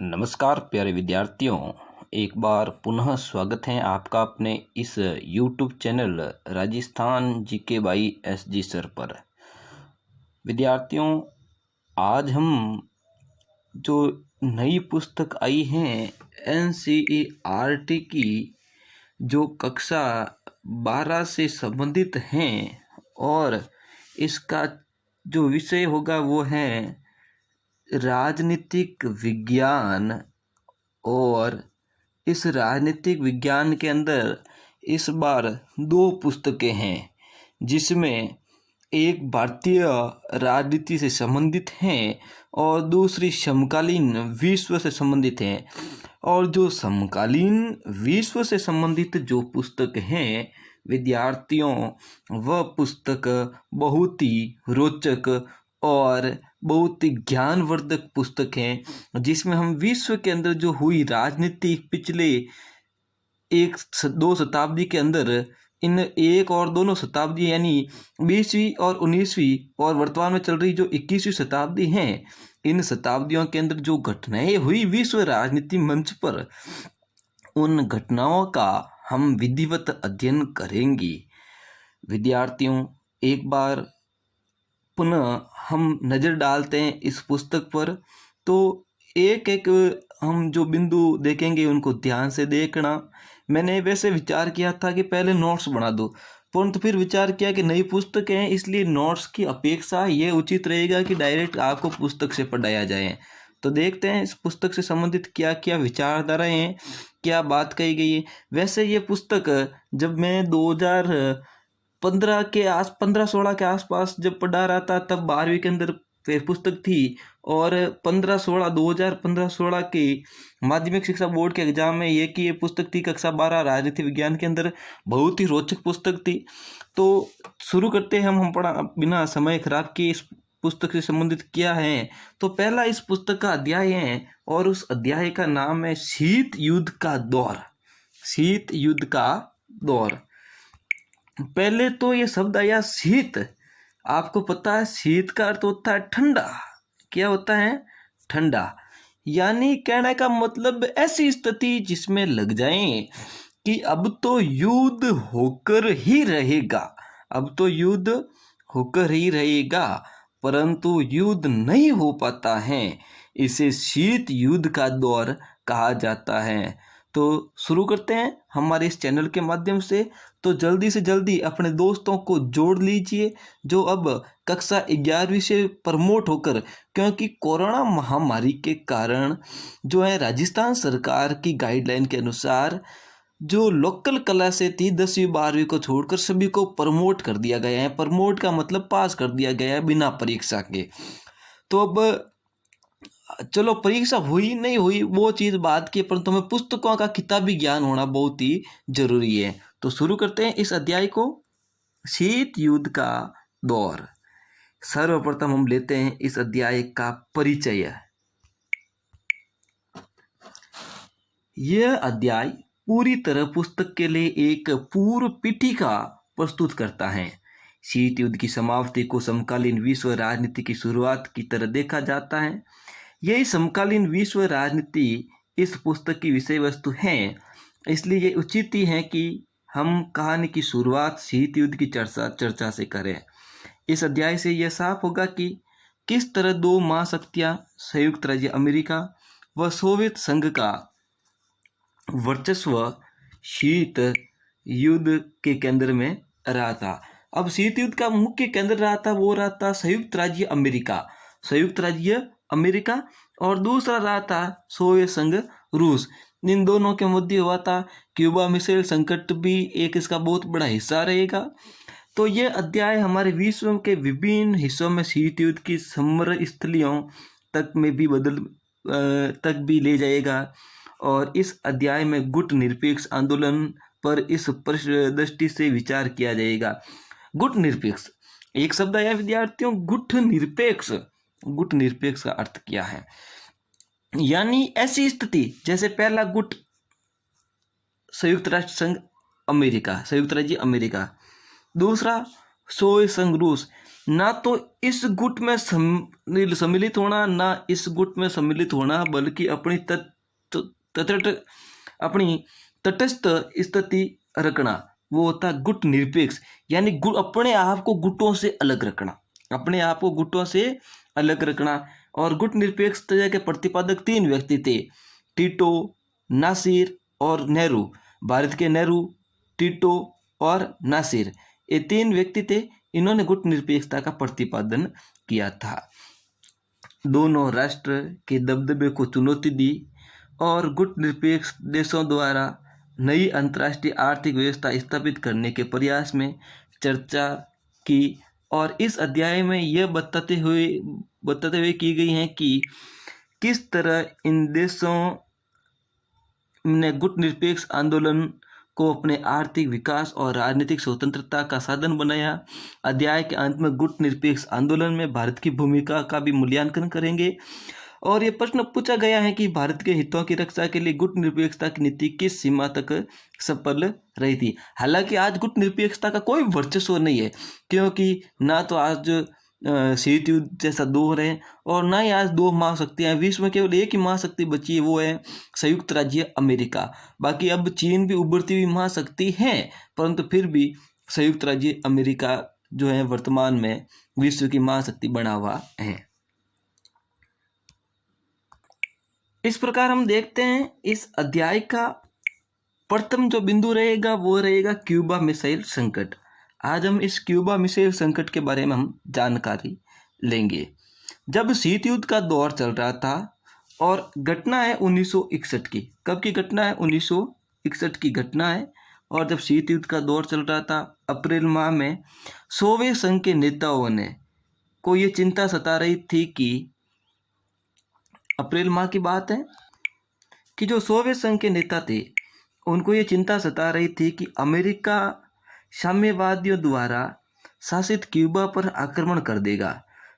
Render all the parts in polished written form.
नमस्कार प्यारे विद्यार्थियों, एक बार पुनः स्वागत है आपका अपने इस YouTube channel Rajasthan GK by SG sir पर। विद्यार्थियों, आज हम जो नई पुस्तक आई है NCERT की, जो कक्षा 12 से संबंधित हैं, और इसका जो विषय होगा वो है राजनीतिक विज्ञान। और इस राजनीतिक विज्ञान के अंदर इस बार दो पुस्तकें हैं, जिसमें एक भारतीय राजनीति से संबंधित हैं और दूसरी समकालीन विश्व से संबंधित हैं। और जो समकालीन विश्व से संबंधित जो पुस्तक हैं विद्यार्थियों, वह पुस्तक बहुत ही रोचक और बहुत ही ज्ञानवर्धक पुस्तक है, जिसमें हम विश्व के अंदर जो हुई राजनीति पिछले दो शताब्दी के अंदर, इन एक और दोनों शताब्दी यानी 20वीं और 19वीं और वर्तमान में चल रही जो 21वीं शताब्दी हैं, इन शताब्दियों के अंदर जो घटनाएं हुई विश्व राजनीति मंच पर, उन घटनाओं का हम विधिवत अध्ययन करेंगे। विद्यार्थियों, एक बार पुनः हम नज़र डालते हैं इस पुस्तक पर, तो एक एक हम जो बिंदु देखेंगे उनको ध्यान से देखना। मैंने वैसे विचार किया था कि पहले नोट्स बना दो, परंतु फिर विचार किया कि नई पुस्तक है, इसलिए नोट्स की अपेक्षा ये उचित रहेगा कि डायरेक्ट आपको पुस्तक से पढ़ाया जाए। तो देखते हैं इस पुस्तक से संबंधित क्या क्या विचारधाराएं हैं, क्या बात कही गई है। वैसे ये पुस्तक जब मैं 15-16 के आसपास जब पढ़ा रहा था, तब 12वीं के अंदर पुस्तक थी, और 2015-16 के माध्यमिक शिक्षा बोर्ड के एग्जाम में ये पुस्तक थी कक्षा 12 राजनीति विज्ञान के अंदर। बहुत ही रोचक पुस्तक थी। तो शुरू करते हैं हम पढ़ा बिना समय खराब किए इस पुस्तक से संबंधित क्या है। तो पहला इस पुस्तक का अध्याय है, और उस अध्याय का नाम है शीत युद्ध का दौर। शीत युद्ध का दौर। पहले तो ये शब्द आया शीत। आपको पता है शीत का अर्थ होता है ठंडा। क्या होता है? ठंडा। यानी कहने का मतलब ऐसी स्थिति जिसमें लग जाए कि अब तो युद्ध होकर ही रहेगा, अब तो युद्ध होकर ही रहेगा, परंतु युद्ध नहीं हो पाता है। इसे शीत युद्ध का दौर कहा जाता है। तो शुरू करते हैं हमारे इस चैनल के माध्यम से। तो जल्दी से जल्दी अपने दोस्तों को जोड़ लीजिए जो अब कक्षा 11वीं से प्रमोट होकर, क्योंकि कोरोना महामारी के कारण जो है राजस्थान सरकार की गाइडलाइन के अनुसार जो लोकल क्लास से थी 10वीं 12वीं को छोड़कर सभी को प्रमोट कर दिया गया है। प्रमोट का मतलब पास कर दिया गया है बिना परीक्षा के। तो अब चलो परीक्षा हुई नहीं हुई वो चीज़ बात की, परंतु हमें पुस्तकों का किताबी ज्ञान होना बहुत ही जरूरी है। तो शुरू करते हैं इस अध्याय को, शीत युद्ध का दौर। सर्वप्रथम हम लेते हैं इस अध्याय का परिचय। यह अध्याय पूरी तरह पुस्तक के लिए एक पूर्व पीठिका प्रस्तुत करता है। शीत युद्ध की समाप्ति को समकालीन विश्व राजनीति की शुरुआत की तरह देखा जाता है। यही समकालीन विश्व राजनीति इस पुस्तक की विषय वस्तु है, इसलिए ये उचित ही है कि हम कहानी की शुरुआत शीत युद्ध की चर्चा से करें। इस अध्याय से यह साफ होगा कि किस तरह दो महाशक्तियां संयुक्त राज्य अमेरिका व सोवियत संघ का वर्चस्व शीत युद्ध के केंद्र में रहा था। अब शीत युद्ध का मुख्य केंद्र रहा था संयुक्त राज्य अमेरिका, संयुक्त राज्य अमेरिका, और दूसरा रहा था सोवियत संघ रूस। इन दोनों के मध्य हुआ था क्यूबा मिसाइल संकट भी एक इसका बहुत बड़ा हिस्सा रहेगा। तो यह अध्याय हमारे विश्व के विभिन्न हिस्सों में शीत युद्ध की समर स्थलियों तक भी ले जाएगा। और इस अध्याय में गुट निरपेक्ष आंदोलन पर इस दृष्टि से विचार किया जाएगा। गुट निरपेक्ष एक शब्द आया विद्यार्थियों, गुट निरपेक्ष। गुट निरपेक्ष का अर्थ क्या है? यानी ऐसी स्थिति जैसे पहला गुट संयुक्त राष्ट्र संघ अमेरिका, संयुक्त राज्य अमेरिका, दूसरा सोवियत संघ रूस, ना तो इस गुट में सम्मिलित होना, ना इस गुट में सम्मिलित होना, बल्कि अपनी तटस्थ स्थिति रखना, वो होता है गुट निरपेक्ष। यानी अपने आप को गुटों से अलग रखना, अपने आप को गुटों से अलग रखना। और गुट निरपेक्षता के प्रतिपादक 3 व्यक्ति थे, टीटो, नासिर और नेहरू। भारत के नेहरू, टीटो और नासिर, ये 3 व्यक्ति थे, इन्होंने गुट निरपेक्षता का प्रतिपादन किया था। दोनों राष्ट्र के दबदबे को चुनौती दी और गुट निरपेक्ष देशों द्वारा नई अंतर्राष्ट्रीय आर्थिक व्यवस्था स्थापित करने के प्रयास में चर्चा की। और इस अध्याय में यह बताते हुए की गई है कि किस तरह इन देशों ने गुट निरपेक्ष आंदोलन को अपने आर्थिक विकास और राजनीतिक स्वतंत्रता का साधन बनाया। अध्याय के अंत में गुट निरपेक्ष आंदोलन में भारत की भूमिका का भी मूल्यांकन करेंगे। और ये प्रश्न पूछा गया है कि भारत के हितों की रक्षा के लिए गुट निरपेक्षता की नीति किस सीमा तक सफल रही थी। हालांकि आज गुट निरपेक्षता का कोई वर्चस्व नहीं है, क्योंकि ना तो आज शीत युद्ध जैसा दौर है और ना ही आज 2 महाशक्तियां हैं। विश्व में केवल एक ही महाशक्ति बची है, वो है संयुक्त राज्य अमेरिका। बाकी अब चीन भी उभरती हुई महाशक्ति है, परंतु फिर भी संयुक्त राज्य अमेरिका जो है वर्तमान में विश्व की महाशक्ति बना हुआ है। इस प्रकार हम देखते हैं इस अध्याय का प्रथम जो बिंदु रहेगा वो रहेगा क्यूबा मिसाइल संकट। आज हम इस क्यूबा मिसाइल संकट के बारे में हम जानकारी लेंगे। जब शीत युद्ध का दौर चल रहा था और घटना है 1961 की। कब की घटना है? 1961 की घटना है। और जब शीत युद्ध का दौर चल रहा था, अप्रैल माह में सोवियत संघ के नेताओं ने को ये चिंता सता रही थी कि अप्रैल माह की बात है कि जो सोवियत संघ के नेता थे उनको ये चिंता सता रही थी कि अमेरिका साम्यवादियों द्वारा शासित क्यूबा पर आक्रमण कर देगा।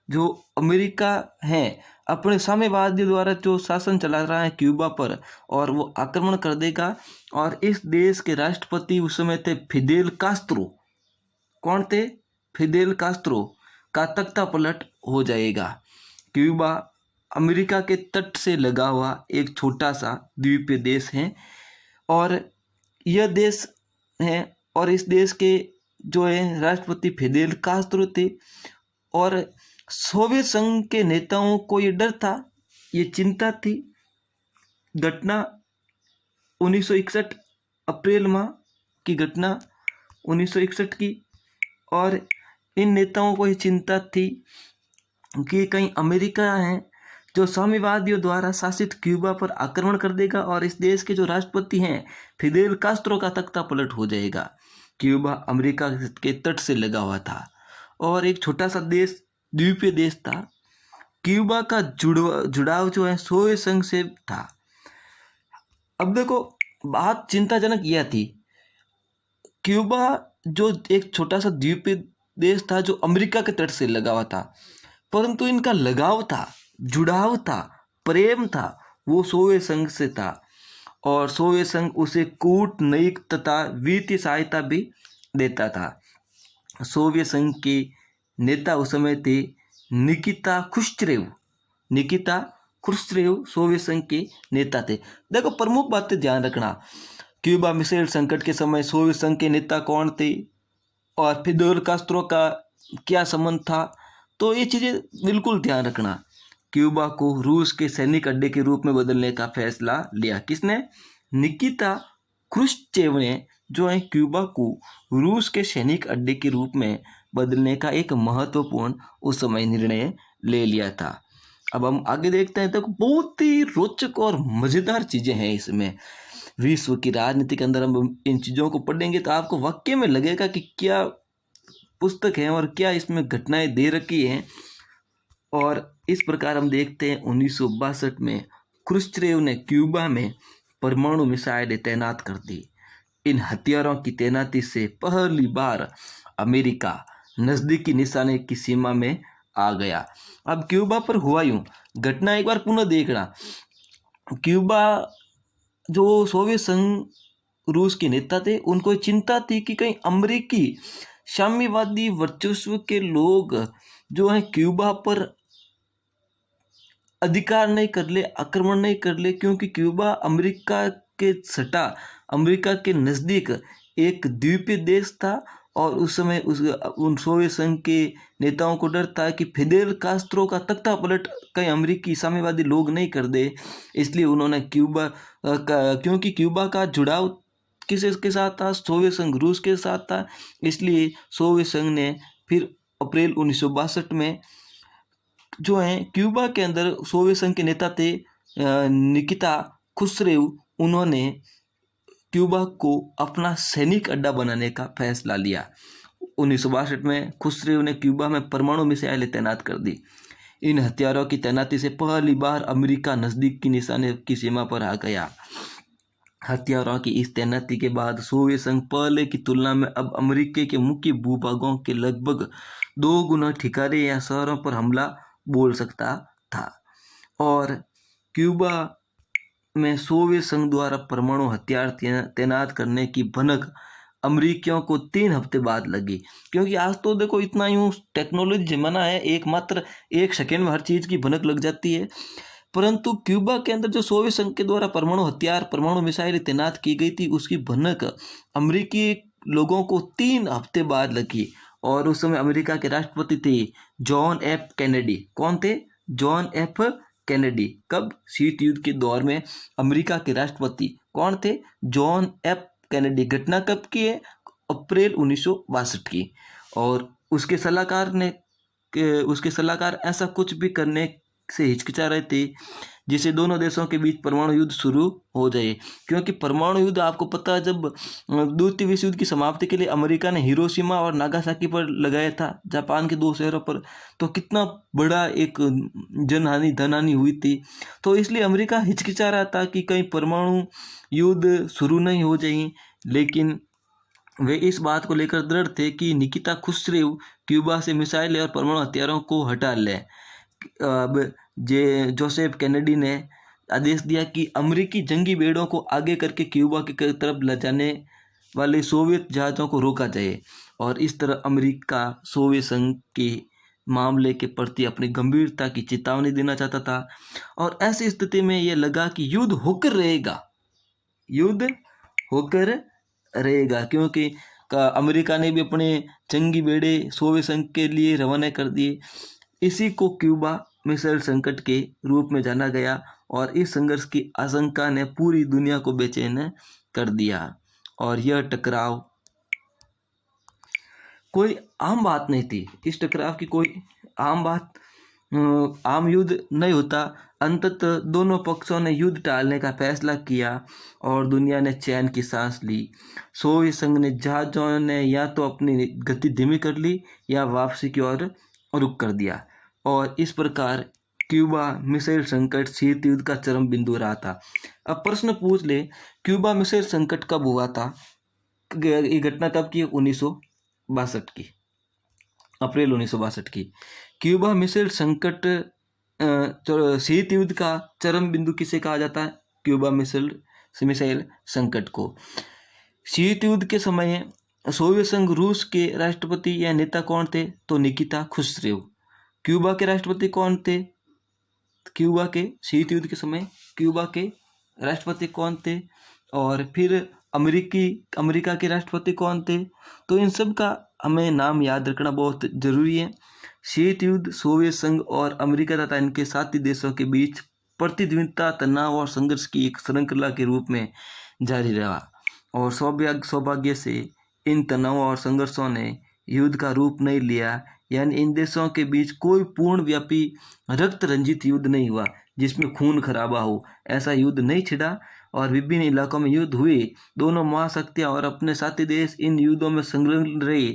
जो अमेरिका है अपने साम्यवादियों द्वारा जो शासन चला रहा है क्यूबा पर, और वो आक्रमण कर देगा। और इस देश के राष्ट्रपति उस समय थे फिदेल कास्त्रो। कौन थे? फिदेल कास्त्रो का तख्ता पलट हो जाएगा। क्यूबा अमेरिका के तट से लगा हुआ एक छोटा सा द्वीपीय देश है और यह देश है, और इस देश के जो है राष्ट्रपति फिदेल कास्त्रो थे। और सोवियत संघ के नेताओं को ये डर था, ये चिंता थी। घटना 1961 अप्रैल माह की घटना 1961 की, और इन नेताओं को ये चिंता थी कि कहीं अमेरिका है जो साम्यवादियों द्वारा शासित क्यूबा पर आक्रमण कर देगा और इस देश के जो राष्ट्रपति हैं फिदेल कास्त्रो का तख्ता पलट हो जाएगा। क्यूबा अमेरिका के तट से लगा हुआ था और एक छोटा सा देश, द्वीपीय देश था। क्यूबा का जुड़ाव जो है सोवियत संघ से था। अब देखो, बात चिंताजनक यह थी, क्यूबा जो एक छोटा सा द्वीपीय देश था जो अमेरिका के तट से लगा हुआ था, परंतु इनका लगाव था, जुड़ाव था, प्रेम था, वो सोवियत संघ से था। और सोवियत संघ उसे कूटनीतिक तथा वित्तीय सहायता भी देता था। सोवियत संघ के नेता उस समय थे निकिता खुश्चेव सोवियत संघ के नेता थे। देखो, प्रमुख बातें ध्यान रखना, क्यूबा मिसाइल संकट के समय सोवियत संघ के नेता कौन थे और फिदेल कास्त्रो का क्या संबंध था, तो ये चीज़ें बिल्कुल ध्यान रखना। क्यूबा को रूस के सैनिक अड्डे के रूप में बदलने का फैसला लिया। किसने? निकिता क्रुश्चेव ने जो है क्यूबा को रूस के सैनिक अड्डे के रूप में बदलने का एक महत्वपूर्ण उस समय निर्णय ले लिया था। अब हम आगे देखते हैं, तो बहुत ही रोचक और मज़ेदार चीज़ें हैं इसमें। विश्व की राजनीति के अंदर हम इन चीज़ों को पढ़ेंगे तो आपको वाकई में लगेगा कि क्या पुस्तक है और क्या इसमें घटनाएं दे रखी हैं। और इस प्रकार हम देखते हैं 1962 में क्रुश्चेव ने क्यूबा में परमाणु मिसाइलें तैनात कर दी। इन हथियारों की तैनाती से पहली बार अमेरिका नज़दीकी निशाने की सीमा में आ गया। अब क्यूबा पर हुआ यूं, घटना एक बार पुनः देखना। क्यूबा जो सोवियत संघ रूस के नेता थे उनको चिंता थी कि कहीं अमेरिकी साम्यवादी वर्चस्व के लोग जो हैं क्यूबा पर अधिकार नहीं कर ले, आक्रमण नहीं कर ले, क्योंकि क्यूबा अमेरिका के सटा, अमेरिका के नज़दीक एक द्वीपीय देश था और उस समय उन सोवियत संघ के नेताओं को डर था कि फिदेल कास्त्रो का तख्ता पलट कहीं अमेरिकी साम्यवादी लोग नहीं कर दे, इसलिए उन्होंने क्योंकि क्यूबा का जुड़ाव किसके साथ था, सोवियत संघ रूस के साथ था, इसलिए सोवियत संघ ने फिर अप्रैल 1962 में जो हैं क्यूबा के अंदर सोवियत संघ के नेता थे निकिता खुसरेव, उन्होंने क्यूबा को अपना सैनिक अड्डा बनाने का फैसला लिया। 1962 में खुसरेव ने क्यूबा में परमाणु मिसाइलें तैनात कर दी। इन हथियारों की तैनाती से पहली बार अमेरिका नज़दीक की निशाने की सीमा पर आ गया। हथियारों की इस तैनाती के बाद सोवियत संघ पहले की तुलना में अब अमेरिका के मुख्य भूभागों के लगभग 2 गुना ठिकाने या शहरों पर हमला बोल सकता था और क्यूबा में सोवियत संघ द्वारा परमाणु हथियार तैनात करने की भनक अमेरिकियों को 3 हफ्ते बाद लगी, क्योंकि आज तो देखो इतना यूँ टेक्नोलॉजी जमाना है, मात्र एक सेकेंड में हर चीज़ की भनक लग जाती है, परंतु क्यूबा के अंदर जो सोवियत संघ के द्वारा परमाणु हथियार, परमाणु मिसाइल तैनात की गई थी, उसकी भनक अमेरिकी लोगों को 3 हफ्ते बाद लगी। और उस समय अमेरिका के राष्ट्रपति थे जॉन एफ कैनेडी। कौन थे? John F Kennedy. कब? शीत युद्ध के दौर में अमेरिका के राष्ट्रपति कौन थे? John F Kennedy. घटना कब की है? अप्रैल 1962 की। और उसके सलाहकार ऐसा कुछ भी करने से हिचकिचा रहे थे जिससे दोनों देशों के बीच परमाणु युद्ध शुरू हो जाए, क्योंकि परमाणु युद्ध आपको पता है, जब द्वितीय विश्व युद्ध की समाप्ति के लिए अमेरिका ने हिरोशिमा और नागासाकी पर लगाया था, जापान के 2 शहरों पर, तो कितना बड़ा एक धनहानि हुई थी। तो इसलिए अमेरिका हिचकिचा रहा था कि कहीं परमाणु युद्ध शुरू नहीं हो जाए, लेकिन वे इस बात को लेकर दृढ़ थे कि निकिता खुसरेव क्यूबा से मिसाइल और परमाणु हथियारों को हटा लें। अब जोसेफ कैनेडी ने आदेश दिया कि अमेरिकी जंगी बेड़ों को आगे करके क्यूबा की तरफ ले जाने वाले सोवियत जहाज़ों को रोका जाए, और इस तरह अमेरिका सोवियत संघ के मामले के प्रति अपनी गंभीरता की चेतावनी देना चाहता था। और ऐसी स्थिति में यह लगा कि युद्ध होकर रहेगा, क्योंकि अमेरिका ने भी अपने जंगी बेड़े सोवियत संघ के लिए रवाना कर दिए। इसी को क्यूबा मिसाइल संकट के रूप में जाना गया और इस संघर्ष की आशंका ने पूरी दुनिया को बेचैन कर दिया। और यह टकराव कोई आम बात नहीं थी, इस टकराव की कोई आम युद्ध नहीं होता। अंततः दोनों पक्षों ने युद्ध टालने का फैसला किया और दुनिया ने चैन की सांस ली। सोवियत संघ ने जहाज़ों ने या तो अपनी गति धीमी कर ली या वापसी की ओर रुख कर दिया, और इस प्रकार क्यूबा मिसाइल संकट शीत युद्ध का चरम बिंदु रहा था। अब प्रश्न पूछ ले, क्यूबा मिसाइल संकट कब हुआ था? ये घटना तब की 1962 की, अप्रैल 1962 की। क्यूबा मिसाइल संकट शीत युद्ध का चरम बिंदु किसे कहा जाता है? क्यूबा मिसाइल संकट को। शीत युद्ध के समय सोवियत संघ रूस के राष्ट्रपति या नेता कौन थे? तो निकिता खुसरेव। क्यूबा के राष्ट्रपति कौन थे? क्यूबा के शीत युद्ध के समय क्यूबा के राष्ट्रपति कौन थे? और फिर अमेरिका के राष्ट्रपति कौन थे? तो इन सब का हमें नाम याद रखना बहुत जरूरी है। शीत युद्ध सोवियत संघ और अमेरिका तथा इनके साथी देशों के बीच प्रतिद्वंद्विता, तनाव और संघर्ष की एक श्रृंखला के रूप में जारी रहा, और सौभाग्य से इन तनावों और संघर्षों ने युद्ध का रूप नहीं लिया, यानी इन देशों के बीच कोई पूर्ण व्यापी रक्त रंजित युद्ध नहीं हुआ जिसमें खून खराबा हो। ऐसा युद्ध नहीं छिड़ा और विभिन्न इलाकों में युद्ध हुए। दोनों महाशक्तियां और अपने साथी देश इन युद्धों में संलग्न रहे।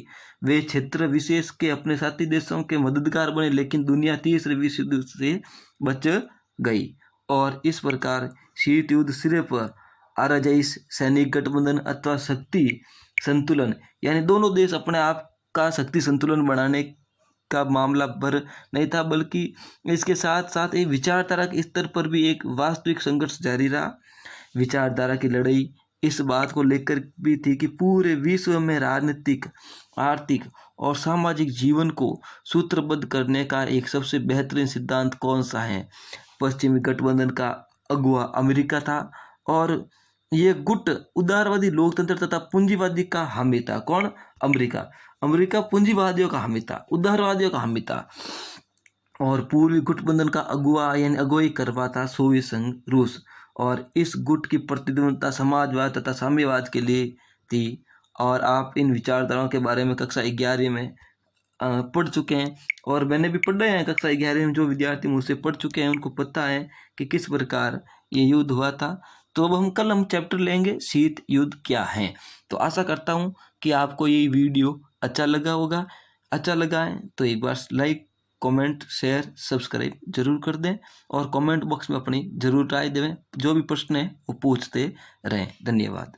वे क्षेत्र विशेष के अपने साथी देशों के मददगार बने, लेकिन दुनिया तीसरे विश्व युद्ध से बच गई। और इस प्रकार शीत युद्ध सिर्फ आराजाई सैनिक गठबंधन अथवा शक्ति संतुलन, यानी दोनों देश अपने आप का शक्ति संतुलन बनाने का मामला भर नहीं था, बल्कि इसके साथ साथ एक विचारधारा के स्तर पर भी एक वास्तविक संघर्ष जारी रहा। विचारधारा की लड़ाई इस बात को लेकर भी थी कि पूरे विश्व में राजनीतिक, आर्थिक और सामाजिक जीवन को सूत्रबद्ध करने का एक सबसे बेहतरीन सिद्धांत कौन सा है। पश्चिमी गठबंधन का अगुवा अमेरिका था और ये गुट उदारवादी लोकतंत्र तथा पूंजीवादी का हामी था। कौन? अमेरिका। अमेरिका पूंजीवादियों का हामी था, उदारवादियों का हामी था। और पूर्वी गठबंधन का अगुवा यानी अगुवाई करवा था सोवियत संघ, रूस। और इस गुट की प्रतिद्वंदता समाजवाद तथा साम्यवाद के लिए थी। और आप इन विचारधाराओं के बारे में कक्षा 11 में पढ़ चुके हैं, और मैंने भी पढ़े हैं। कक्षा 11 में जो विद्यार्थी मुझसे पढ़ चुके हैं उनको पता है कि किस प्रकार ये युद्ध हुआ था। तो अब कल हम चैप्टर लेंगे शीत युद्ध क्या है। तो आशा करता हूँ कि आपको ये वीडियो अच्छा लगा होगा। अच्छा लगा है तो एक बार लाइक, कमेंट, शेयर, सब्सक्राइब जरूर कर दें और कमेंट बॉक्स में अपनी जरूर राय दें। जो भी प्रश्न है वो पूछते रहें। धन्यवाद।